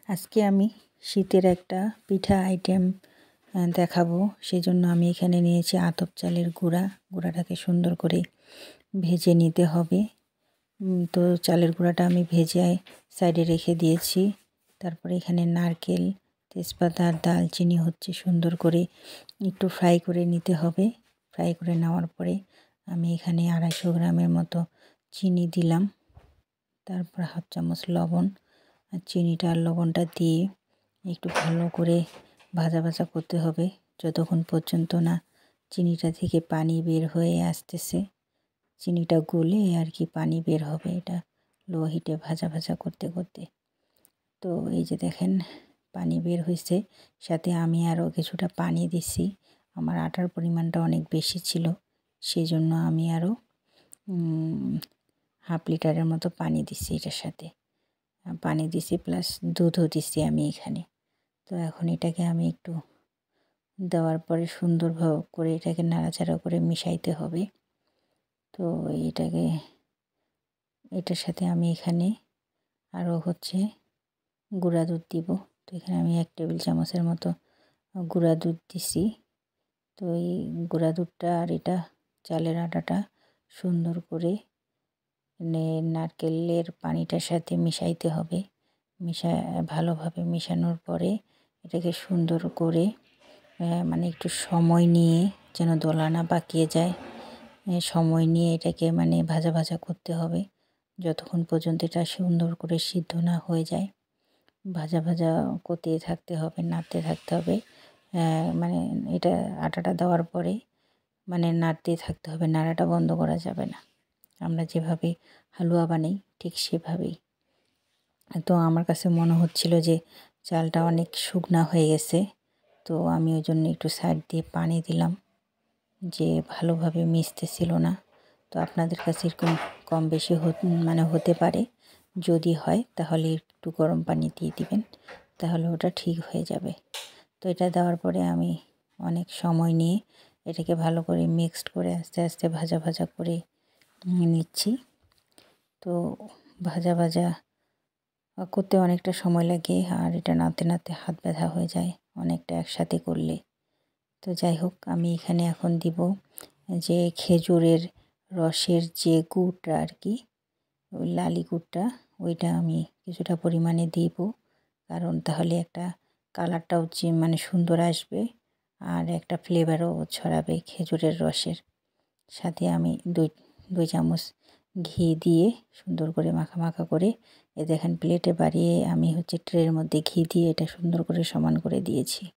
আজকে আমি শীতের একটা পিঠা আইটেম দেখাবো। সেজন্য আমি এখানে নিয়েছি আতপ চালের গুঁড়া। গুঁড়াটাকে সুন্দর করে ভেজে নিতে হবে। তো চালের গুঁড়াটা আমি ভেজে সাইডে রেখে দিয়েছি। তারপরে এখানে নারকেল, তেজপাতা আর দালচিনি হচ্ছে সুন্দর করে একটু ফ্রাই করে নিতে হবে। ফ্রাই করে নেওয়ার পরে আমি এখানে 250 গ্রামের মতো চিনি দিলাম। তারপর হাফ চামচ লবণ আর চিনিটা আর লবণটা দিয়ে একটু ভালো করে ভাজা ভাজা করতে হবে যতক্ষণ পর্যন্ত না চিনিটা থেকে পানি বের হয়ে আসতেছে। চিনিটা গলে আর কি পানি বের হবে, এটা লো হিটে ভাজা ভাজা করতে করতে। তো এই যে দেখেন পানি বের হয়েছে, সাথে আমি আরও কিছুটা পানি দিছি। আমার আটার পরিমাণটা অনেক বেশি ছিল, সেই জন্য আমি আরও হাফ লিটারের মতো পানি দিছি। এটার সাথে পানি দিছি প্লাস দুধও দিছি আমি এখানে। তো এখন এটাকে আমি একটু দেওয়ার পরে সুন্দরভাবে করে এটাকে নাড়াচাড়া করে মিশাইতে হবে। তো এটার সাথে আমি এখানে আরও হচ্ছে গুঁড়া দুধ দিব। তো এখানে আমি 1 টেবিল চামচের মতো গুঁড়া দুধ দিছি। তো এই গুঁড়া দুধটা আর এটা চালের আটাটা সুন্দর করে নারকেলের পানিটার সাথে মিশাইতে হবে। ভালোভাবে মিশানোর পরে এটাকে সুন্দর করে মানে একটু সময় নিয়ে, যেন দলা না পাকিয়ে যায়, সময় নিয়ে এটাকে মানে ভাজা ভাজা করতে হবে যতক্ষণ পর্যন্ত এটা সুন্দর করে সিদ্ধ না হয়ে যায়। ভাজা ভাজা করতে থাকতে হবে, নাড়তে থাকতে হবে। মানে এটা আটাটা দেওয়ার পরে মানে নাড়তে থাকতে হবে, নাড়াটা বন্ধ করা যাবে না। আমরা যেভাবে হালুয়া বানাই ঠিক সেভাবেই। তো আমার কাছে মনে হচ্ছিল যে চালটা অনেক শুকনা হয়ে গেছে, তো আমি ওই জন্য একটু সাইড দিয়ে পানি দিলাম, যে ভালোভাবে মিশতেছিল না। তো আপনাদের কাছে এরকম কম বেশি মানে হতে পারে। যদি হয় তাহলে একটু গরম পানি দিয়ে দিবেন, তাহলে ওটা ঠিক হয়ে যাবে। তো এটা দেওয়ার পরে আমি অনেক সময় নিয়ে এটাকে ভালো করে মিক্সড করে আস্তে আস্তে ভাজা ভাজা করে নিচ্ছি। তো ভাজা ভাজা করতে অনেকটা সময় লাগে, আর এটা নাড়তে নাড়তে হাত ব্যথা হয়ে যায় অনেকটা একসাথে করলে। তো যাই হোক, আমি এখানে এখন দিব যে খেজুরের রসের যে গুড়টা আর কি, ওই লালি গুড়টা, ওইটা আমি কিছুটা পরিমাণে দিব। কারণ তাহলে একটা কালারটাও মানে সুন্দর আসবে, আর একটা ফ্লেভারও ছড়াবে খেজুরের রসের সাথে। আমি দুই চামচ ঘি দিয়ে সুন্দর করে মাখা মাখা করে দেখেন প্লেটে বাড়িয়ে আমি হচ্ছে ট্রের মধ্যে ঘি দিয়ে এটা সুন্দর করে সমান করে দিয়েছি।